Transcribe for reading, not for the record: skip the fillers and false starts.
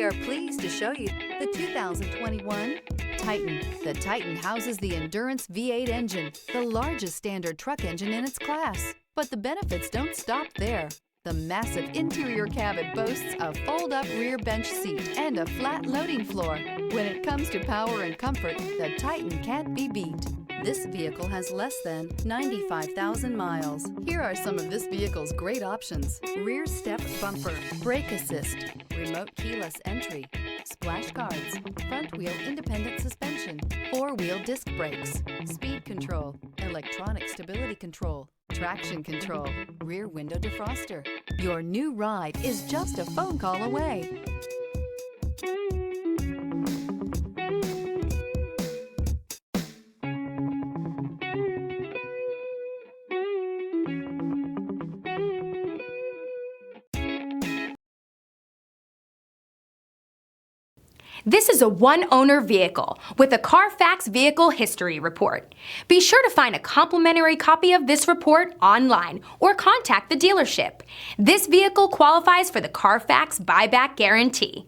We are pleased to show you the 2021 Titan. The Titan houses the Endurance V8 engine, the largest standard truck engine in its class. But the benefits don't stop there. The massive interior cabin boasts a fold-up rear bench seat and a flat loading floor. When it comes to power and comfort, the Titan can't be beat. This vehicle has less than 95,000 miles. Here are some of this vehicle's great options: rear step bumper, brake assist, remote keyless entry, splash guards, front wheel independent suspension, four-wheel disc brakes, speed control, electronic stability control, traction control, rear window defroster. Your new ride is just a phone call away. This is a one-owner vehicle with a Carfax Vehicle History Report. Be sure to find a complimentary copy of this report online or contact the dealership. This vehicle qualifies for the Carfax Buyback Guarantee.